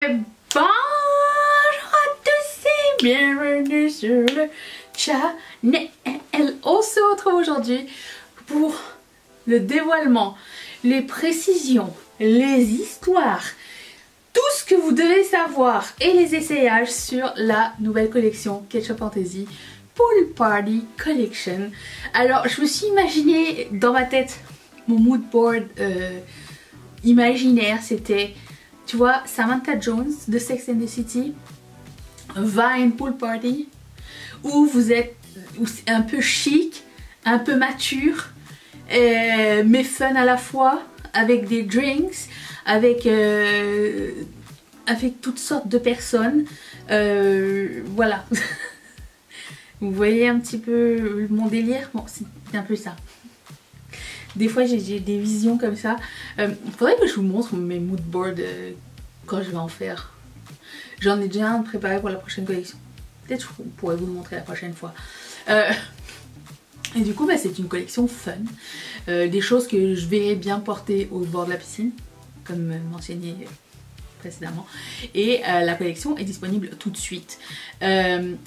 Bonjour à tous et bienvenue sur le channel. On se retrouve aujourd'hui pour le dévoilement, les précisions, les histoires, tout ce que vous devez savoir et les essayages sur la nouvelle collection Ketchup Fantasy Pool Party Collection. Alors je me suis imaginé dans ma tête, mon mood board imaginaire, c'était, tu vois, Samantha Jones de Sex and the City va à une pool party où vous êtes un peu chic, un peu mature, mais fun à la fois, avec des drinks, avec toutes sortes de personnes. Voilà. Vous voyez un petit peu mon délire? Bon, c'est un peu ça. Des fois j'ai des visions comme ça. Faudrait que je vous montre mes mood boards quand je vais en faire. J'en ai déjà un préparé pour la prochaine collection. Peut-être je pourrais vous le montrer la prochaine fois. Et du coup bah, c'est une collection fun. Des choses que je verrai bien porter au bord de la piscine, comme mentionné précédemment. Et la collection est disponible tout de suite.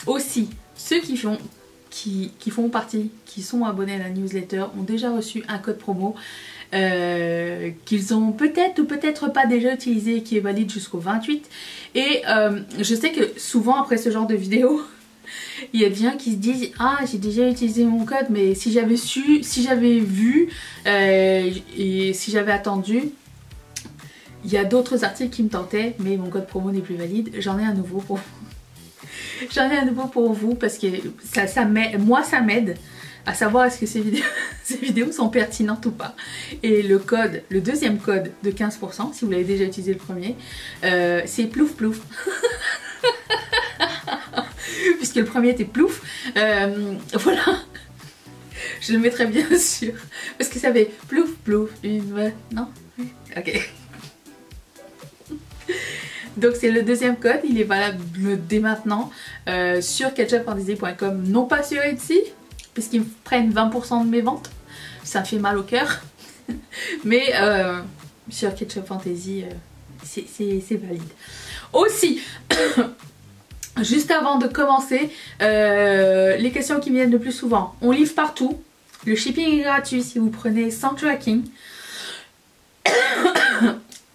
Aussi, ceux qui font partie, qui sont abonnés à la newsletter, ont déjà reçu un code promo qu'ils ont peut-être ou peut-être pas déjà utilisé, qui est valide jusqu'au 28. Et je sais que souvent après ce genre de vidéo, il y a des gens qui se disent « Ah, j'ai déjà utilisé mon code, mais si j'avais su, si j'avais vu et si j'avais attendu, il y a d'autres articles qui me tentaient, mais mon code promo n'est plus valide. » J'en ai un nouveau pour vous. J'en ai un nouveau pour vous parce que moi ça m'aide à savoir est-ce que ces vidéos sont pertinentes ou pas. Et le code, le deuxième code de 15%, si vous l'avez déjà utilisé le premier, c'est plouf plouf. Puisque le premier était plouf. Voilà. Je le mettrai bien sûr. Parce que ça fait plouf plouf. Non? Ok. Donc c'est le deuxième code, il est valable dès maintenant sur ketchupfantasy.com, non pas sur Etsy, puisqu'ils prennent 20% de mes ventes, ça me fait mal au cœur, mais sur Ketchup Fantasy c'est valide. Aussi, juste avant de commencer, les questions qui viennent le plus souvent, on livre partout, le shipping est gratuit si vous prenez sans tracking,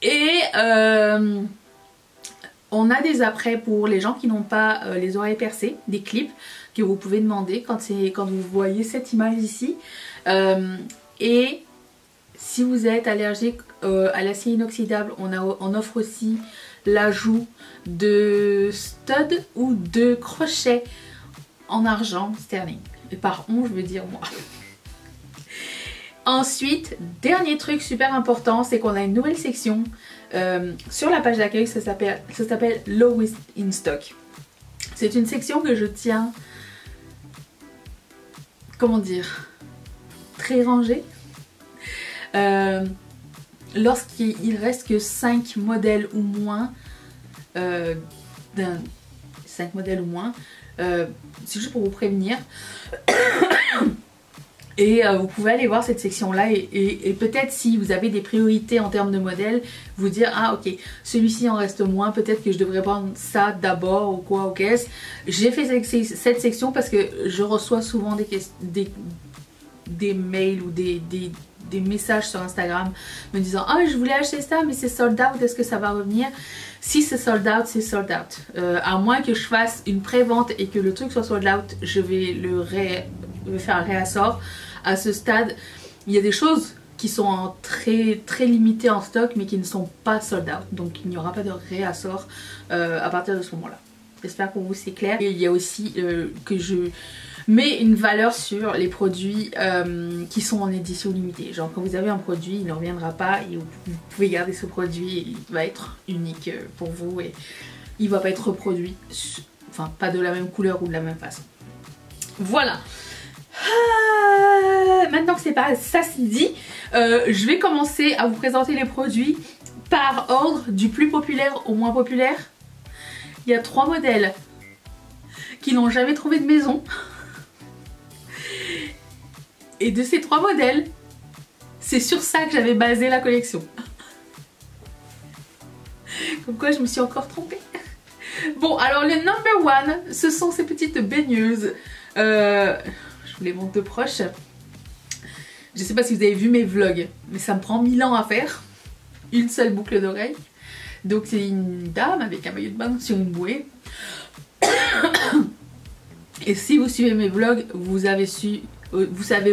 et on a des apprêts pour les gens qui n'ont pas les oreilles percées, des clips que vous pouvez demander quand vous voyez cette image ici. Et si vous êtes allergique à l'acier inoxydable, on offre aussi l'ajout de studs ou de crochets en argent sterling. Et par on, je veux dire moi. Ensuite, dernier truc super important, c'est qu'on a une nouvelle section sur la page d'accueil, ça s'appelle Lowest in Stock. C'est une section que je tiens, comment dire, très rangée. Lorsqu'il reste que 5 modèles ou moins, c'est juste pour vous prévenir. Et vous pouvez aller voir cette section là et peut-être si vous avez des priorités en termes de modèles, vous dire ah ok, celui-ci en reste moins, peut-être que je devrais prendre ça d'abord ou quoi, ok. J'ai fait cette section parce que je reçois souvent des mails ou des messages sur Instagram me disant ah je voulais acheter ça mais c'est sold out, est-ce que ça va revenir? Si c'est sold out, c'est sold out. À moins que je fasse une pré-vente et que le truc soit sold out, je vais faire un réassort. À ce stade, il y a des choses qui sont très limitées en stock mais qui ne sont pas sold out. Donc il n'y aura pas de réassort à partir de ce moment-là. J'espère pour vous c'est clair. Et il y a aussi que je mets une valeur sur les produits qui sont en édition limitée. Genre quand vous avez un produit, il ne reviendra pas et vous pouvez garder ce produit et il va être unique pour vous et il ne va pas être reproduit. Enfin pas de la même couleur ou de la même façon. Voilà. Maintenant que ça c'est dit, je vais commencer à vous présenter les produits par ordre du plus populaire au moins populaire. Il y a 3 modèles qui n'ont jamais trouvé de maison. Et de ces 3 modèles, c'est sur ça que j'avais basé la collection. Comme quoi je me suis encore trompée. Bon, alors le number one, ce sont ces petites baigneuses. Je vous les montre de proche. Je sais pas si vous avez vu mes vlogs, mais ça me prend 1000 ans à faire. Une seule boucle d'oreille. Donc c'est une dame avec un maillot de bain sur une bouée. Et si vous suivez mes vlogs, vous savez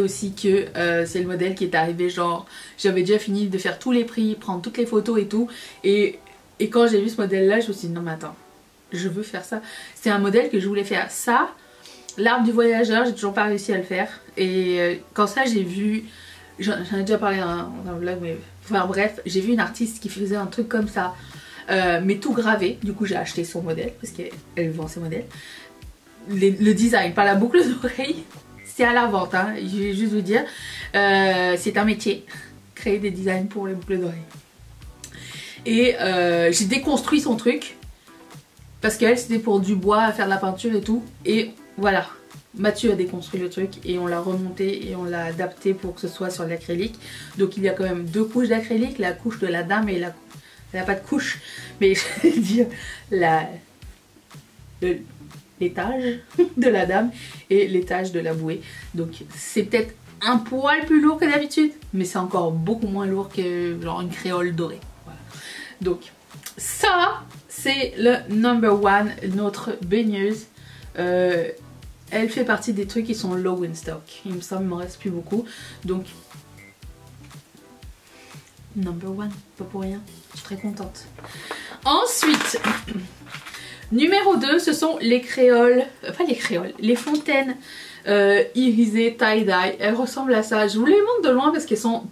aussi que c'est le modèle qui est arrivé, genre j'avais déjà fini de faire tous les prix, prendre toutes les photos et tout. Et quand j'ai vu ce modèle là, je me suis dit non mais attends, je veux faire ça. C'est un modèle que je voulais faire. Ça, l'arbre du voyageur, j'ai toujours pas réussi à le faire. Et quand ça j'ai vu, j'en ai déjà parlé dans un vlog, mais enfin bref, j'ai vu une artiste qui faisait un truc comme ça, mais tout gravé. Du coup j'ai acheté son modèle parce qu'elle vend ses modèles. Le design, pas la boucle d'oreille, c'est à la vente, hein. Je vais juste vous dire, c'est un métier, créer des designs pour les boucles d'oreilles. Et j'ai déconstruit son truc, parce qu'elle c'était pour du bois, à faire de la peinture et tout, et voilà, Mathieu a déconstruit le truc et on l'a remonté et on l'a adapté pour que ce soit sur l'acrylique. Donc il y a quand même 2 couches d'acrylique, la couche de la dame et elle n'a pas de couche, mais je veux dire l'étage de la dame et l'étage de la bouée. Donc c'est peut-être un poil plus lourd que d'habitude, mais c'est encore beaucoup moins lourd que genre une créole dorée. Voilà. Donc ça c'est le number one, notre baigneuse. Elle fait partie des trucs qui sont low in stock. Il me semble qu'il m'en reste plus beaucoup. Donc number one, pas pour rien. Je suis très contente. Ensuite, numéro 2, ce sont les créoles, pas les créoles, les fontaines irisées tie-dye. Elles ressemblent à ça. Je vous les montre de loin parce qu'elles sont...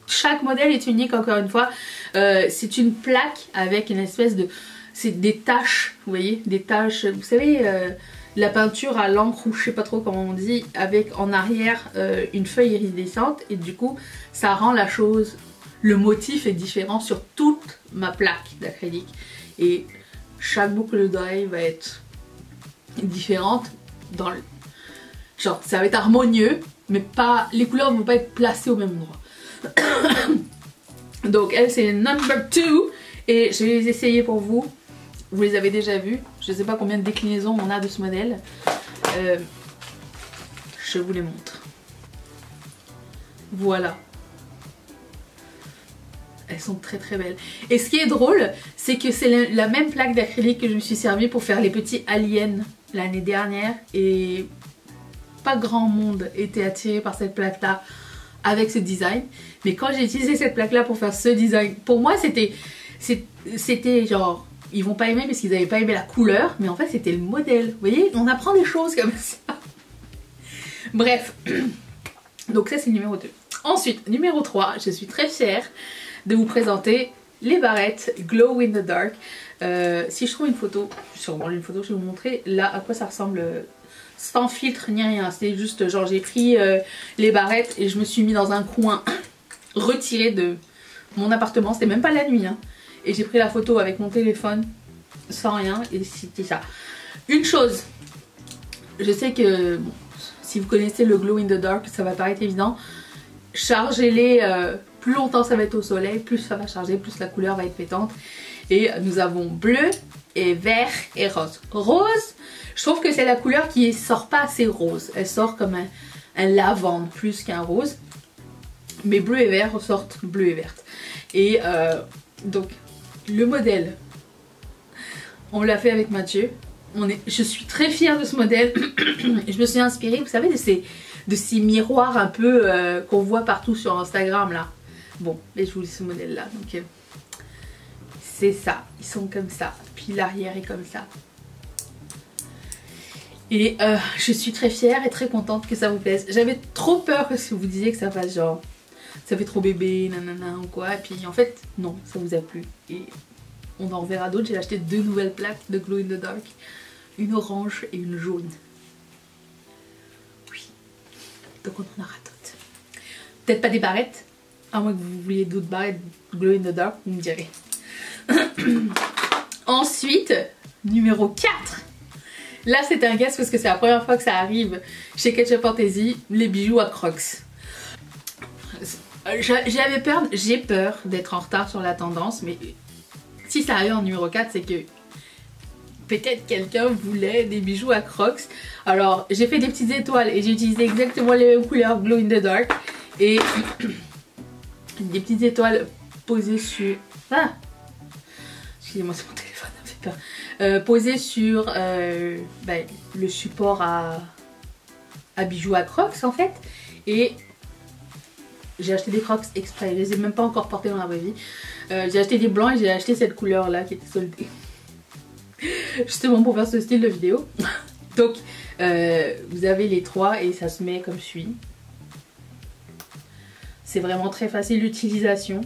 Chaque modèle est unique encore une fois. C'est une plaque avec une espèce de... C'est des taches, vous voyez, des taches, vous savez, la peinture à l'encre ou je sais pas trop comment on dit, avec en arrière une feuille iridescente et du coup ça rend la chose, le motif est différent sur toute ma plaque d'acrylique et chaque boucle d'oreille va être différente dans le... Genre ça va être harmonieux mais pas, les couleurs ne vont pas être placées au même endroit. Donc elle c'est number 2 et je vais les essayer pour vous. Vous les avez déjà vus, je ne sais pas combien de déclinaisons on a de ce modèle. Je vous les montre. Voilà. Elles sont très très belles. Et ce qui est drôle, c'est que c'est la même plaque d'acrylique que je me suis servi pour faire les petits aliens l'année dernière. Et pas grand monde était attiré par cette plaque là avec ce design. Mais quand j'ai utilisé cette plaque là pour faire ce design, pour moi c'était genre... Ils vont pas aimer parce qu'ils n'avaient pas aimé la couleur, mais en fait c'était le modèle. Vous voyez, on apprend des choses comme ça. Bref, donc ça c'est le numéro 2. Ensuite, numéro 3, je suis très fière de vous présenter les barrettes Glow in the Dark. Si je trouve une photo, sûrement une photo, je vais vous montrer là à quoi ça ressemble sans filtre ni rien. C'est juste genre j'ai pris les barrettes et je me suis mis dans un coin retiré de mon appartement. C'était même pas la nuit, hein. Et j'ai pris la photo avec mon téléphone sans rien et c'était ça. Une chose, je sais que bon, si vous connaissez le Glow in the Dark, ça va paraître évident. Chargez-les, plus longtemps ça va être au soleil, plus ça va charger, plus la couleur va être pétante. Et nous avons bleu et vert et rose. Rose, je trouve que c'est la couleur qui sort pas assez rose. Elle sort comme un lavande plus qu'un rose. Mais bleu et vert ressortent bleu et verte. Et donc... Le modèle, on l'a fait avec Mathieu. Je suis très fière de ce modèle. Je me suis inspirée, vous savez, de ces miroirs un peu qu'on voit partout sur Instagram là. Bon, et je vous lis ce modèle là. Donc c'est ça, ils sont comme ça. Puis l'arrière est comme ça. Et je suis très fière et très contente que ça vous plaise. J'avais trop peur que vous disiez que ça fasse genre... ça fait trop bébé, nanana ou quoi. Et puis en fait, non, ça vous a plu. Et on en reverra d'autres. J'ai acheté 2 nouvelles plaques de Glow in the Dark. Une orange et une jaune. Oui. Donc on en aura d'autres. Peut-être pas des barrettes. À moins que vous vouliez d'autres barrettes Glow in the Dark, vous me direz. Ensuite, numéro 4. Là c'est un guess parce que c'est la première fois que ça arrive chez Ketchup Fantasy. Les bijoux à Crocs. J'ai peur d'être en retard sur la tendance, mais si ça arrive en numéro 4, c'est que peut-être quelqu'un voulait des bijoux à Crocs. Alors j'ai fait des petites étoiles et j'ai utilisé exactement les mêmes couleurs Glow in the Dark. Et des petites étoiles posées sur... Ah, excusez-moi, c'est mon téléphone, ça me fait peur. Posées sur le support à bijoux à Crocs en fait. Et j'ai acheté des Crocs exprès, je les ai même pas encore portés dans la vraie vie. J'ai acheté des blancs et j'ai acheté cette couleur là qui était soldée. Justement pour faire ce style de vidéo. Donc vous avez les trois et ça se met comme suit. C'est vraiment très facile d'utilisation.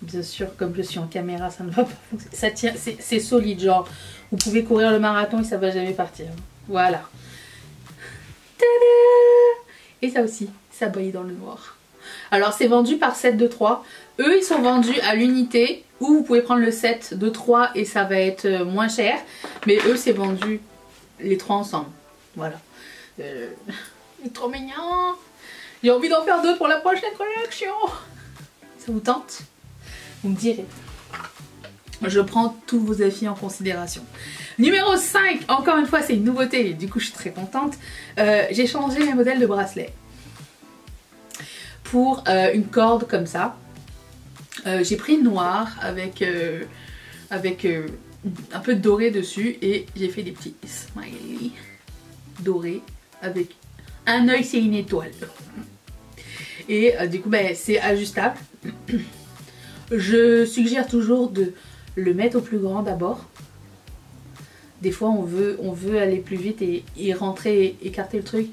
Bien sûr, comme je suis en caméra, ça ne va pas fonctionner. Ça tient, c'est solide, genre vous pouvez courir le marathon et ça va jamais partir. Voilà. Tada! Et ça aussi, ça brille dans le noir. Alors c'est vendu par set de 3. Eux ils sont vendus à l'unité, ou vous pouvez prendre le set de 3 et ça va être moins cher. Mais eux c'est vendu les 3 ensemble. Voilà. C'est trop mignon. J'ai envie d'en faire 2 pour la prochaine collection. Ça vous tente? Vous me direz. Je prends tous vos avis en considération. Numéro 5, encore une fois c'est une nouveauté, du coup je suis très contente. J'ai changé mes modèles de bracelet pour une corde comme ça. J'ai pris noir avec un peu de doré dessus et j'ai fait des petits smileys dorés avec un œil, c'est une étoile. Et du coup c'est ajustable. Je suggère toujours de le mettre au plus grand d'abord. Des fois on veut aller plus vite et rentrer et écarter le truc.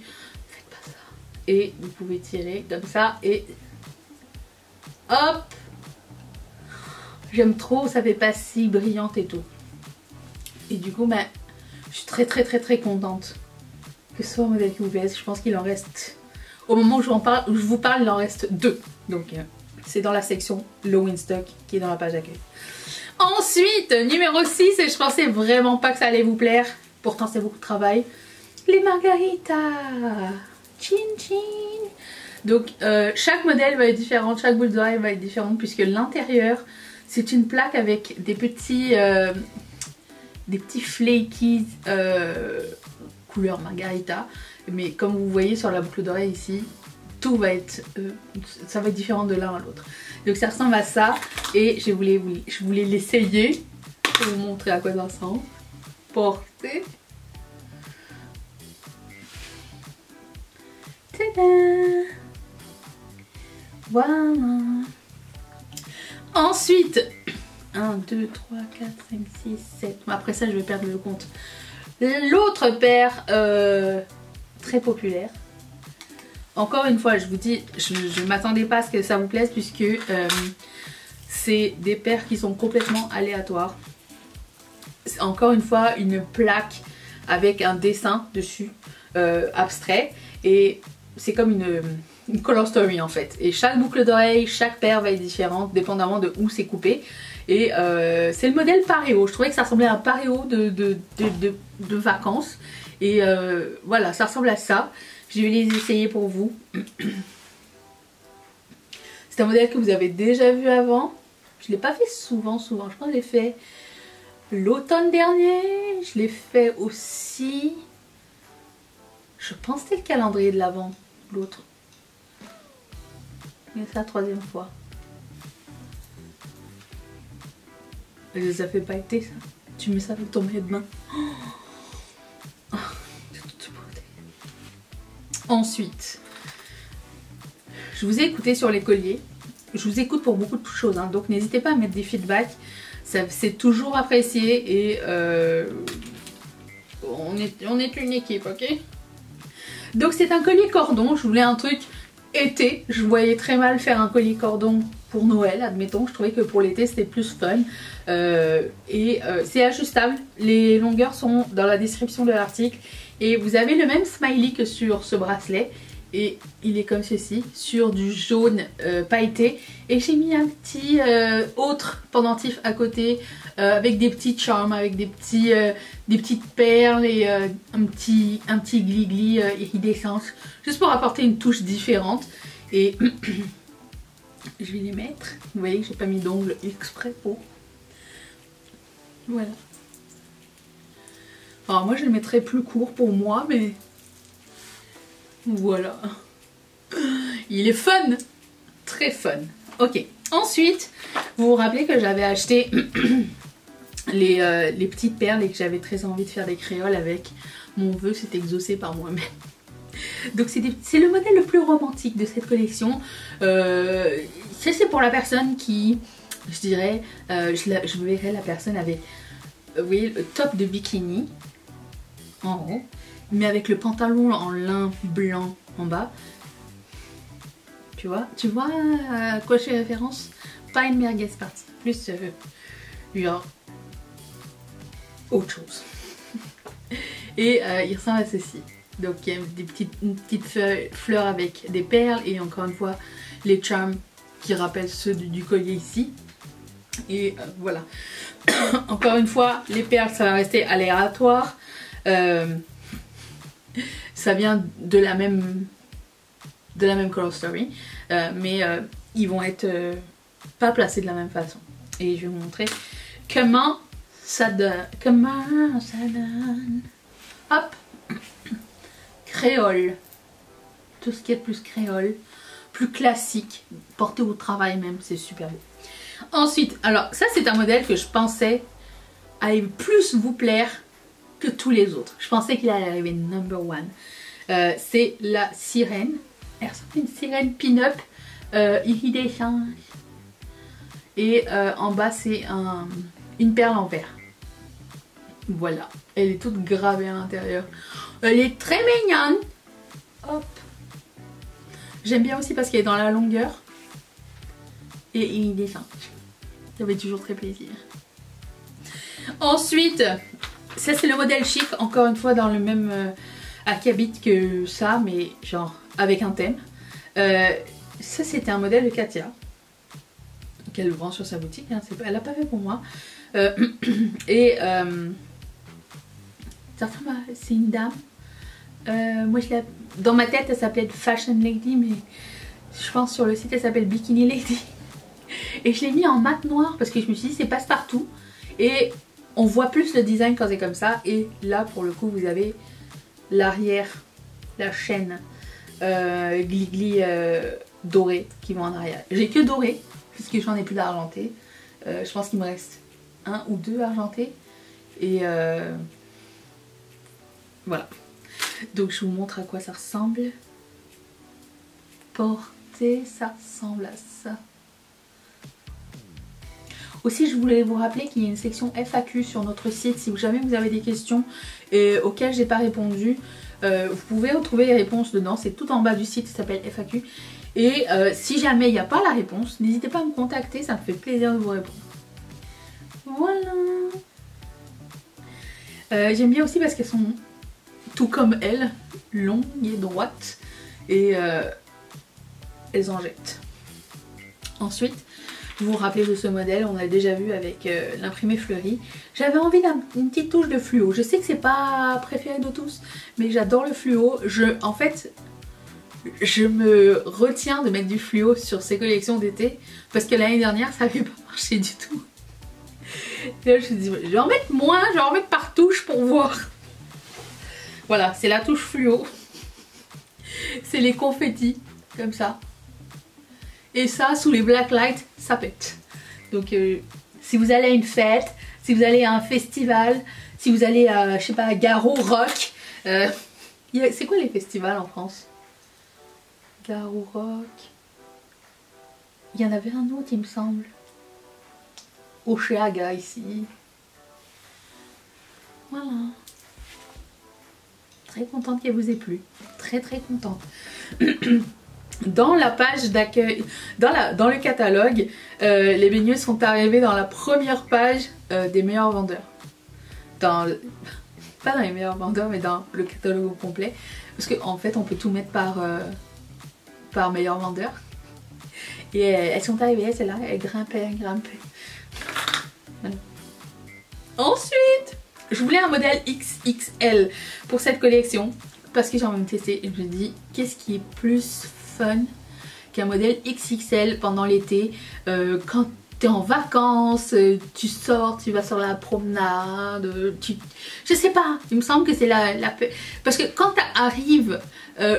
Faites pas ça. Et vous pouvez tirer comme ça et hop. J'aime trop, ça fait pas si brillante et tout. Et du coup je suis très contente que ce soit un modèle qui vous plaise. Je pense qu'il en reste, au moment où je vous parle, il en reste 2. Donc c'est dans la section Low in Stock qui est dans la page d'accueil. Ensuite, numéro 6, et je pensais vraiment pas que ça allait vous plaire, pourtant c'est beaucoup de travail, les margaritas. Chin chin. Donc chaque modèle va être différent, chaque boule d'oreille va être différente puisque l'intérieur c'est une plaque avec des petits flakies couleur margarita. Mais comme vous voyez sur la boucle d'oreille ici, tout va être, ça va être différent de l'un à l'autre. Donc ça ressemble à ça et je voulais l'essayer pour vous montrer à quoi ça ressemble. Porter. Tada! Voilà. Ensuite, 1, 2, 3, 4, 5, 6, 7. Après ça, je vais perdre le compte. L'autre paire très populaire. Encore une fois, je vous dis, je ne m'attendais pas à ce que ça vous plaise puisque c'est des paires qui sont complètement aléatoires. C'est encore une fois une plaque avec un dessin dessus abstrait et c'est comme une color story en fait. Et chaque boucle d'oreille, chaque paire va être différente dépendamment de où c'est coupé. Et c'est le modèle Pareo. Je trouvais que ça ressemblait à un Pareo de vacances. Et voilà, ça ressemble à ça. Je vais les essayer pour vous. C'est un modèle que vous avez déjà vu avant. Je ne l'ai pas fait souvent. Je pense que je l'ai fait l'automne dernier. Je l'ai fait aussi. Je pense que c'était le calendrier de l'Avent. L'autre. Et c'est la 3e fois. Ça fait pas été ça. Tu mets ça avec ton maillot de bain. Oh, ensuite, je vous ai écouté sur les colliers. Je vous écoute pour beaucoup de choses, hein, donc n'hésitez pas à mettre des feedbacks. C'est toujours apprécié et on est une équipe, ok? Donc c'est un collier cordon. Je voulais un truc été. Je voyais très mal faire un collier cordon pour Noël, admettons. Je trouvais que pour l'été c'était plus fun. C'est ajustable. Les longueurs sont dans la description de l'article. Et vous avez le même smiley que sur ce bracelet. Et il est comme ceci, sur du jaune pailleté. Et j'ai mis un petit autre pendentif à côté avec des petits charms, avec des petites perles et un petit glis-glis iridescence. Juste pour apporter une touche différente. Et je vais les mettre. Vous voyez que j'ai pas mis d'ongles exprès pour. Voilà. Alors moi je le mettrais plus court pour moi, mais voilà. Il est fun, très fun. Ok, ensuite, vous vous rappelez que j'avais acheté les petites perles et que j'avais très envie de faire des créoles avec. Mon vœu s'est exaucé par moi-même. Donc c'est le modèle le plus romantique de cette collection. C'est pour la personne qui, je dirais, je verrais la personne avec, vous voyez, le top de bikini en haut, mais avec le pantalon en lin blanc en bas. Tu vois à quoi je fais référence? Pas une merguez party, plus genre autre chose. Et il ressemble à ceci. Donc il y a une petite fleur avec des perles et encore une fois les charms qui rappellent ceux du collier ici. Et voilà. Encore une fois, les perles ça va rester aléatoire. Ça vient de la même color story, mais ils vont être pas placés de la même façon. Et je vais vous montrer comment ça donne. Hop, créole, tout ce qui est plus créole, plus classique, porté au travail même, c'est super beau. Ensuite, alors ça c'est un modèle que je pensais allait plus vous plaire que tous les autres. Je pensais qu'il allait arriver number one. C'est la sirène. Elle ressemble à une sirène pin-up iridescente. Et en bas c'est une perle en verre. Voilà. Elle est toute gravée à l'intérieur. Elle est très mignonne. Hop. J'aime bien aussi parce qu'elle est dans la longueur. Et iridescente. Ça fait toujours très plaisir. Ensuite, ça c'est le modèle chic. Encore une fois dans le même acabit que ça. Mais genre avec un thème. Ça c'était un modèle de Katia. Qu'elle vend sur sa boutique. Hein. Elle l'a pas fait pour moi. Et c'est une dame. Moi dans ma tête elle s'appelait Fashion Lady, mais je pense sur le site elle s'appelle Bikini Lady. Et je l'ai mis en mat noir parce que je me suis dit c'est passe-partout. Et on voit plus le design quand c'est comme ça. Et là pour le coup vous avez l'arrière, la chaîne glis-glis doré qui vont en arrière. J'ai que doré puisque j'en ai plus d'argenté. Je pense qu'il me reste un ou deux argentés. Et voilà. Donc je vous montre à quoi ça ressemble. Porté, ça ressemble à ça. Aussi je voulais vous rappeler qu'il y a une section FAQ sur notre site. Si jamais vous avez des questions auxquelles j'ai pas répondu, vous pouvez retrouver les réponses dedans. C'est tout en bas du site, ça s'appelle FAQ. Et si jamais il n'y a pas la réponse, n'hésitez pas à me contacter, ça me fait plaisir de vous répondre. Voilà. J'aime bien aussi parce qu'elles sont tout comme elles, longues et droites. Et elles en jettent. Ensuite, vous vous rappelez de ce modèle, on l'a déjà vu avec l'imprimé fleuri. J'avais envie d'une petite touche de fluo. Je sais que c'est pas préféré de tous, mais j'adore le fluo. En fait, je me retiens de mettre du fluo sur ces collections d'été parce que l'année dernière, ça n'avait pas marché du tout. Et là, je me dis, je vais en mettre moins, je vais en mettre par touche pour voir. Voilà, c'est la touche fluo. C'est les confettis, comme ça. Et ça, sous les black lights, ça pète. Donc, si vous allez à une fête, si vous allez à un festival, si vous allez à, je sais pas, à Garo Rock. C'est quoi les festivals en France? Garo Rock. Il y en avait un autre, il me semble. Oceaga, ici. Voilà. Très contente qu'elle vous ait plu. Très très contente. Dans la page d'accueil, dans le catalogue, les baigneuses sont arrivées dans la première page des meilleurs vendeurs. Pas dans les meilleurs vendeurs, mais dans le catalogue au complet. Parce qu'en fait, on peut tout mettre par meilleur vendeur. Et elles sont arrivées, celles-là, elles grimpaient. Voilà. Ensuite, je voulais un modèle XXL pour cette collection. Parce que j'ai envie de tester et je me dis, qu'est-ce qui est plus fun qu'un modèle XXL pendant l'été quand t'es en vacances, tu sors, tu vas sur la promenade, je sais pas, il me semble que c'est parce que quand arrive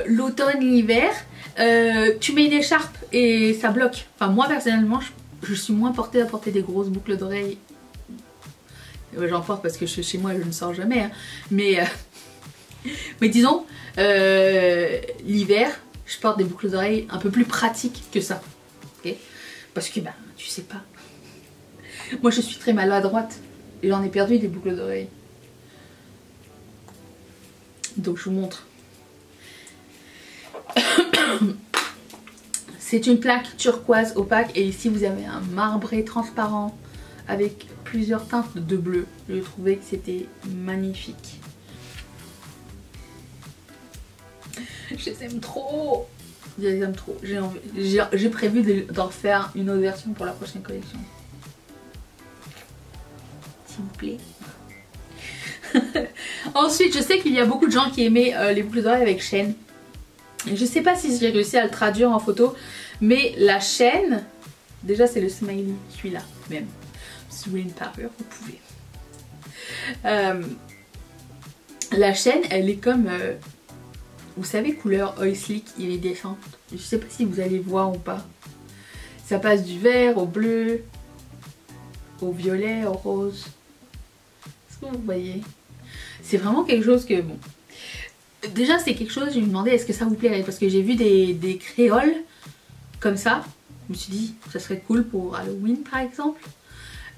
l'automne, l'hiver, tu mets une écharpe et ça bloque. Enfin moi personnellement, je suis moins portée à porter des grosses boucles d'oreilles. J'en porte parce que chez moi je ne sors jamais, hein. Mais disons, l'hiver, je porte des boucles d'oreilles un peu plus pratiques que ça. Okay, parce que, tu sais pas. Moi, je suis très maladroite. Et j'en ai perdu des boucles d'oreilles. Donc, je vous montre. C'est une plaque turquoise opaque. Et ici, vous avez un marbré transparent avec plusieurs teintes de bleu. Je trouvais que c'était magnifique. Je les aime trop. Je les aime trop. J'ai prévu d'en faire une autre version pour la prochaine collection. S'il vous plaît. Ensuite, je sais qu'il y a beaucoup de gens qui aimaient les boucles d'oreilles avec chaîne. Je sais pas si j'ai réussi à le traduire en photo, mais la chaîne, déjà c'est le smiley, celui-là même. Si vous voulez une parure, vous pouvez. La chaîne, elle est comme, vous savez, couleur oil slick iridescente. Je sais pas si vous allez voir ou pas. Ça passe du vert au bleu, au violet, au rose. Est-ce que vous voyez? C'est vraiment quelque chose que, bon... Déjà, c'est quelque chose, je me demandais est-ce que ça vous plairait, parce que j'ai vu des créoles comme ça. Je me suis dit, ça serait cool pour Halloween par exemple.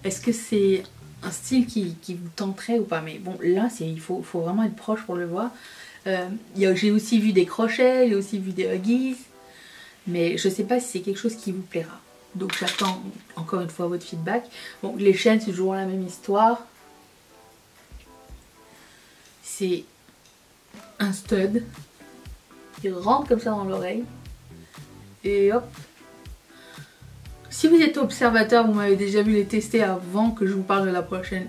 Est-ce que c'est un style qui vous tenterait ou pas? Mais bon, là, il faut vraiment être proche pour le voir. J'ai aussi vu des crochets, j'ai aussi vu des huggies. Mais je sais pas si c'est quelque chose qui vous plaira. Donc j'attends encore une fois votre feedback. Bon, les chaînes, c'est toujours la même histoire. C'est un stud. Il rentre comme ça dans l'oreille. Et hop. Si vous êtes observateur, vous m'avez déjà vu les tester avant que je vous parle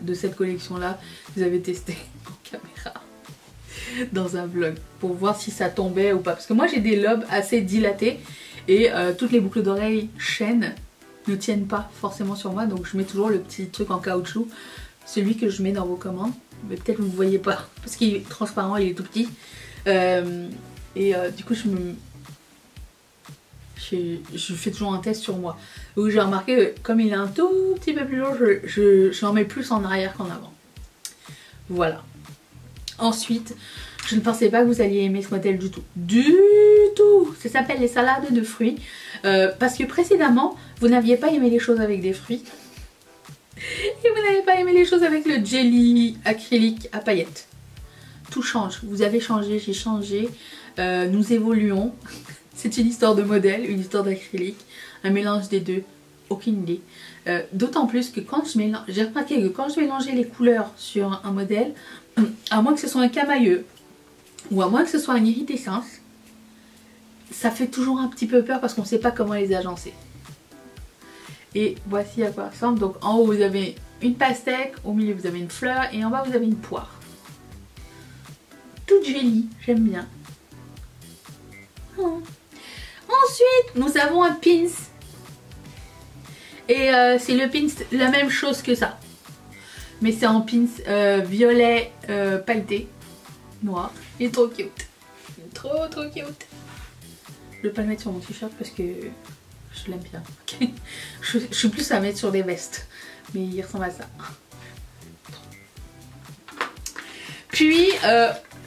de cette collection là. Vous avez testé en caméra dans un vlog pour voir si ça tombait ou pas. Parce que moi j'ai des lobes assez dilatés et toutes les boucles d'oreilles chaînes ne tiennent pas forcément sur moi. Donc je mets toujours le petit truc en caoutchouc. Celui que je mets dans vos commandes. Mais peut-être que vous ne voyez pas parce qu'il est transparent, il est tout petit. Du coup je fais toujours un test sur moi. Où j'ai remarqué que comme il est un tout petit peu plus long, j'en mets plus en arrière qu'en avant. Voilà. Ensuite, je ne pensais pas que vous alliez aimer ce modèle du tout. Du tout. Ça s'appelle les salades de fruits. Parce que précédemment, vous n'aviez pas aimé les choses avec des fruits. Et vous n'avez pas aimé les choses avec le jelly acrylique à paillettes. Tout change. Vous avez changé, j'ai changé. Nous évoluons. C'est une histoire de modèle, une histoire d'acrylique. Un mélange des deux. Aucune idée. D'autant plus que quand je mélange... J'ai remarqué que quand je mélangeais les couleurs sur un modèle, à moins que ce soit un camailleux ou à moins que ce soit une iridescence, ça fait toujours un petit peu peur parce qu'on ne sait pas comment les agencer. Et voici à quoi ça ressemble. Donc en haut vous avez une pastèque, au milieu vous avez une fleur et en bas vous avez une poire. Toute jolie, j'aime bien. Oh. Ensuite nous avons un pins. Et c'est le pins, la même chose que ça. Mais c'est en pins violet pailleté, noir. Il est trop cute. Il est trop cute. Je vais pas le mettre sur mon t-shirt parce que je l'aime bien. Okay, je suis plus à mettre sur des vestes. Mais il ressemble à ça. Puis,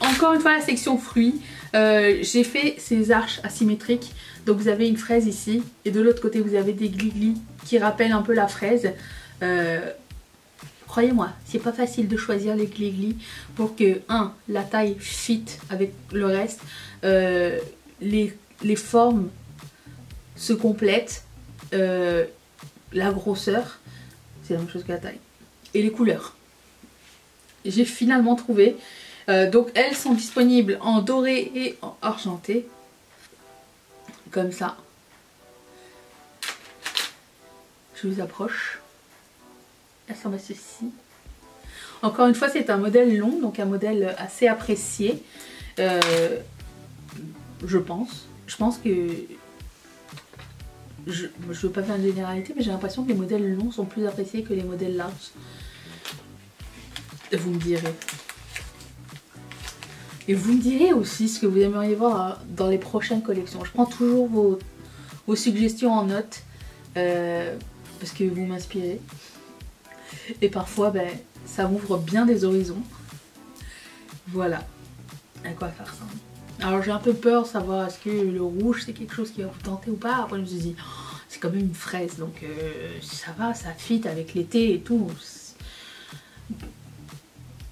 encore une fois, la section fruits. J'ai fait ces arches asymétriques. Donc vous avez une fraise ici. Et de l'autre côté, vous avez des glis-glis qui rappellent un peu la fraise. Croyez-moi, c'est pas facile de choisir les glis-glis pour que, la taille fit avec le reste. Les formes se complètent. La grosseur, c'est la même chose que la taille. Et les couleurs. J'ai finalement trouvé. Donc elles sont disponibles en doré et en argenté. Comme ça. Je vous approche. Elle ressemble à ceci. Encore une fois, c'est un modèle long, donc un modèle assez apprécié. Je pense. Je pense que je veux pas faire une généralité, mais j'ai l'impression que les modèles longs sont plus appréciés que les modèles larges. Vous me direz. Et vous me direz aussi ce que vous aimeriez voir dans les prochaines collections. Je prends toujours vos suggestions en note parce que vous m'inspirez. Et parfois, ben, ça m'ouvre bien des horizons. Voilà à quoi ça ressemble. Alors j'ai un peu peur de savoir est-ce que le rouge c'est quelque chose qui va vous tenter ou pas. Après je me suis dit, oh, c'est quand même une fraise donc ça va, ça fit avec l'été et tout.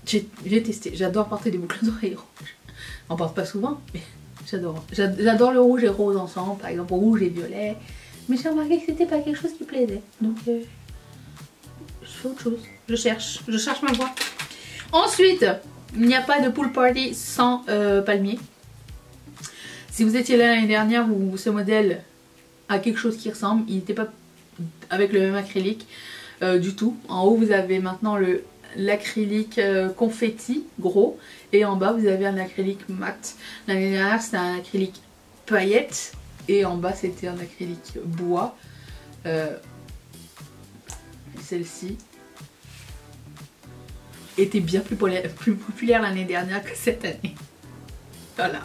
J'ai testé, j'adore porter des boucles d'oreilles rouges. On porte pas souvent, mais j'adore. J'adore le rouge et rose ensemble, par exemple rouge et violet. Mais j'ai remarqué que c'était pas quelque chose qui plaisait. Donc je fais autre chose. Je cherche ma voie. Ensuite, il n'y a pas de pool party sans palmier. Si vous étiez là l'année dernière, ce modèle a quelque chose qui ressemble. Il n'était pas avec le même acrylique du tout. En haut, vous avez maintenant l'acrylique confetti gros. Et en bas, vous avez un acrylique mat. L'année dernière, c'était un acrylique paillettes. Et en bas, c'était un acrylique bois. Celle-ci était bien plus populaire l'année dernière que cette année. Voilà.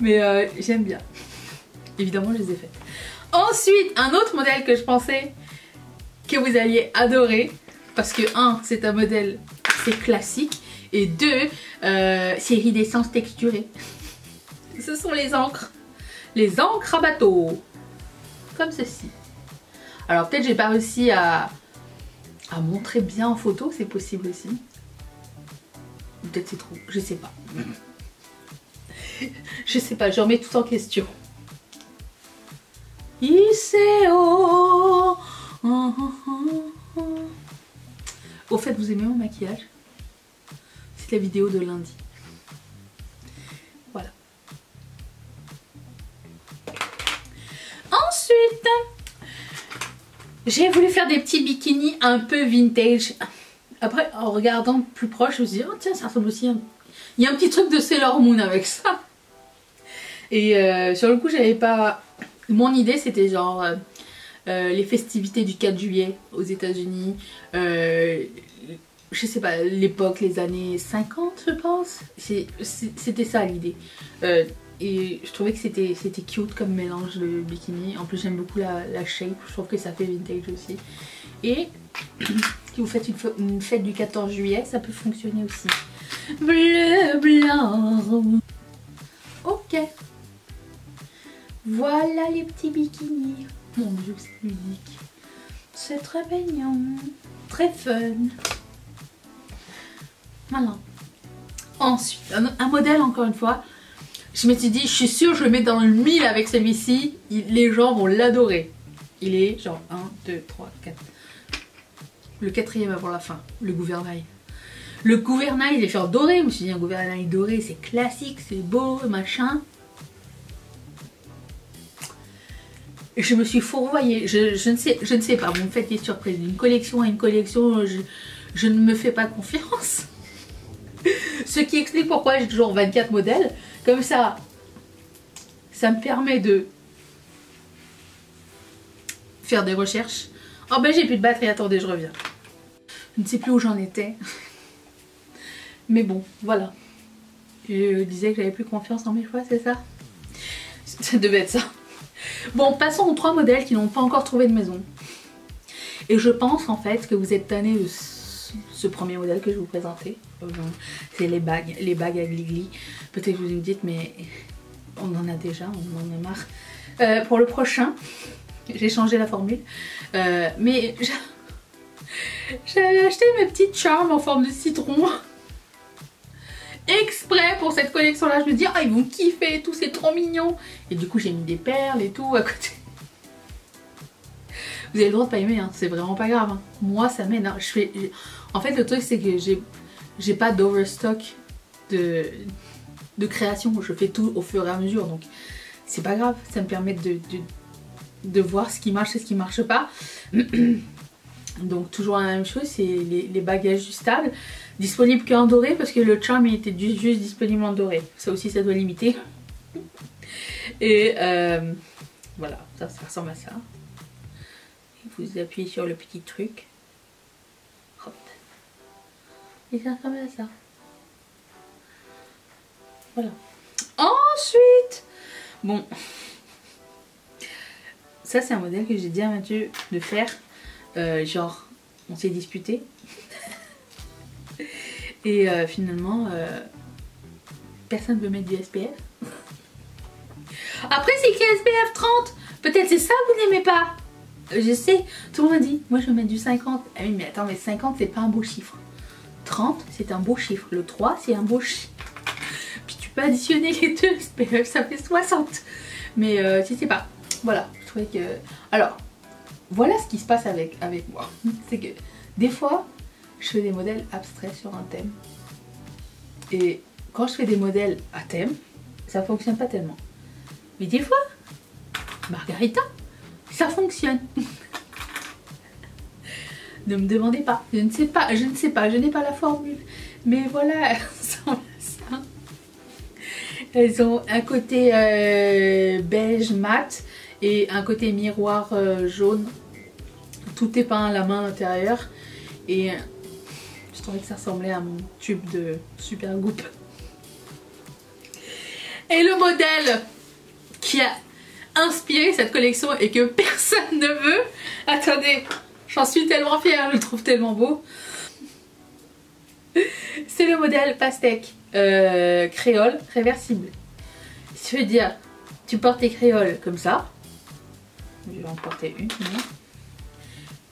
Mais j'aime bien. Évidemment, je les ai faites. Ensuite, un autre modèle que je pensais que vous alliez adorer. Parce que, un, c'est un modèle assez classique. Et deux, c'est iridescence texturée. Ce sont les encres. Les encres à bateau. Comme ceci. Alors, peut-être j'ai pas réussi à montrer bien en photo. C'est possible aussi. Peut-être c'est trop. Je sais pas. Je sais pas, je remets tout en question. Iseo. Au fait, vous aimez mon maquillage? C'est la vidéo de lundi. Voilà. Ensuite, j'ai voulu faire des petits bikinis un peu vintage. Après, en regardant plus proche, je me suis dit, oh tiens, ça ressemble aussi. Il y a un petit truc de Sailor Moon avec ça. Et sur le coup, j'avais pas... Mon idée, c'était genre les festivités du 4 juillet aux États-Unis. Je sais pas, l'époque, les années 50, je pense. C'était ça l'idée. Et je trouvais que c'était cute comme mélange de bikini. En plus, j'aime beaucoup la shape. Je trouve que ça fait vintage aussi. Et si vous faites une fête du 14 juillet, ça peut fonctionner aussi. Bleu, blanc. Ok. Voilà les petits bikinis. Mon dieu, cette musique. C'est très mignon. Très fun. Voilà. Ensuite, un modèle encore une fois. Je me suis dit, je suis sûre, je le mets dans le 1000 avec celui-ci. Les gens vont l'adorer. Il est genre 1, 2, 3, 4. Le quatrième avant la fin. Le gouvernail. Le gouvernail, il est genre doré. Je me suis dit, un gouvernail doré, c'est classique, c'est beau, machin. Et je me suis fourvoyée. Je ne sais pas, vous me faites des surprises. D'une collection à une collection, je ne me fais pas confiance. Ce qui explique pourquoi j'ai toujours 24 modèles. Comme ça, ça me permet de faire des recherches. Oh ben j'ai plus de batterie, attendez, je reviens. Je ne sais plus où j'en étais. Mais bon, voilà. Je disais que j'avais plus confiance en mes choix, c'est ça? Ça devait être ça. Bon, passons aux 3 modèles qui n'ont pas encore trouvé de maison. Et je pense en fait que vous êtes tannés de ce premier modèle que je vais vous présenter. C'est les bagues à glis-glis. Peut-être que vous me dites, mais on en a déjà, on en a marre. Pour le prochain, j'ai changé la formule. Mais j'ai acheté mes petites charmes en forme de citron. Exprès pour cette collection là, je me dis ah ils vont kiffer et tout, c'est trop mignon. Et du coup j'ai mis des perles et tout à côté. Vous avez le droit de pas aimer, hein. C'est vraiment pas grave, hein. Moi ça m'énerve. En fait le truc c'est que j'ai pas d'overstock de création, je fais tout au fur et à mesure, donc c'est pas grave, ça me permet de voir ce qui marche et ce qui marche pas. Donc toujours la même chose, c'est les bagues ajustables, disponibles qu'en doré parce que le charm il était juste disponible en doré. Ça aussi ça doit limiter. Et Voilà, ça ressemble à ça. Et vous appuyez sur le petit truc. Hop. Et ça ressemble à ça. Voilà. Ensuite, bon, ça c'est un modèle que j'ai dit à Mathieu de faire. Genre, on s'est disputé. Et finalement, personne ne veut mettre du SPF. Après, c'est écrit SPF 30. Peut-être c'est ça que vous n'aimez pas. Je sais, tout le monde dit, moi je vais mettre du 50. Ah oui, mais attends, mais 50 c'est pas un beau chiffre. 30 c'est un beau chiffre. Le 3 c'est un beau chiffre. Puis tu peux additionner les deux SPF, ça fait 60. Mais je sais pas. Voilà, je trouvais que... Alors, voilà ce qui se passe avec moi. C'est que des fois, je fais des modèles abstraits sur un thème. Et quand je fais des modèles à thème, ça fonctionne pas tellement. Mais des fois, Margarita, ça fonctionne. Ne me demandez pas, je ne sais pas, je n'ai pas la formule. Mais voilà, elles ressemblent à ça. Elles ont un côté beige mat et un côté miroir jaune. Tout est peint à la main à l'intérieur. Et je trouvais que ça ressemblait à mon tube de Supergoop. Et le modèle qui a inspiré cette collection et que personne ne veut. Attendez, j'en suis tellement fière, je le trouve tellement beau. C'est le modèle Pastèque créole réversible. Je veux dire, tu portes tes créoles comme ça. Je vais en porter une.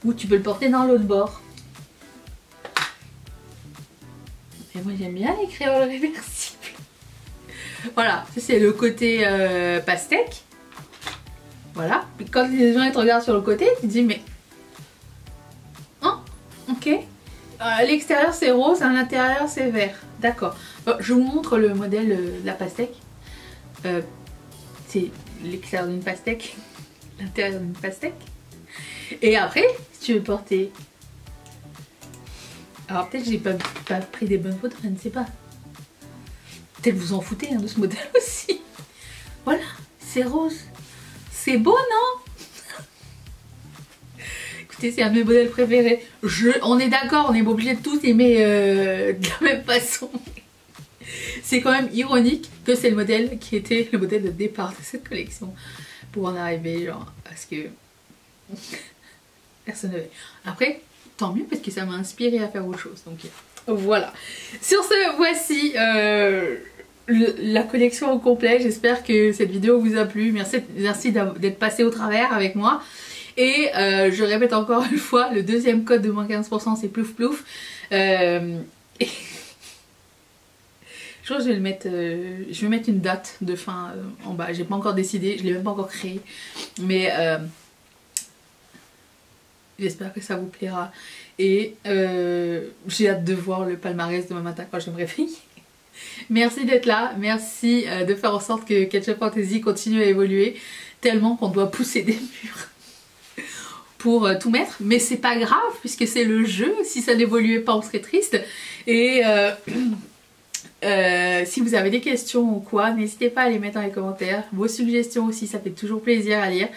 Ou tu peux le porter dans l'autre bord. Et moi j'aime bien les créoles réversibles. Voilà, ça c'est le côté pastèque. Voilà. Puis quand les gens ils te regardent sur le côté, tu te dis mais... Oh, ok. À l'extérieur c'est rose, à l'intérieur c'est vert. D'accord. Bon, je vous montre le modèle de la pastèque. C'est l'extérieur d'une pastèque, l'intérieur d'une pastèque. Et après, si tu veux porter... Alors peut-être j'ai pas pris des bonnes photos, je ne sais pas. Peut-être vous en foutez hein, de ce modèle aussi. Voilà, c'est rose. C'est beau, non? Écoutez, c'est un de mes modèles préférés. On est d'accord, on est obligé de tous aimer de la même façon. C'est quand même ironique que c'est le modèle qui était le modèle de départ de cette collection. Pour en arriver, genre, parce que personne ne veut. Après, tant mieux parce que ça m'a inspiré à faire autre chose. Donc voilà. Sur ce, voici la collection au complet. J'espère que cette vidéo vous a plu. Merci d'être passé au travers avec moi. Et je répète encore une fois, le deuxième code de moins 15% c'est plouf plouf. Je crois que je vais le mettre, je vais mettre une date de fin en bas. J'ai pas encore décidé, je l'ai même pas encore créé. Mais j'espère que ça vous plaira. Et j'ai hâte de voir le palmarès demain matin quand je me réveille. Merci d'être là, merci de faire en sorte que Ketchup Fantasy continue à évoluer. Tellement qu'on doit pousser des murs pour tout mettre. Mais c'est pas grave puisque c'est le jeu. Si ça n'évoluait pas on serait triste. Et... si vous avez des questions ou quoi, n'hésitez pas à les mettre dans les commentaires. Vos suggestions aussi, ça fait toujours plaisir à lire.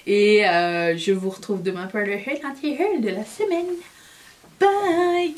Et je vous retrouve demain pour le haul anti-haul de la semaine. Bye.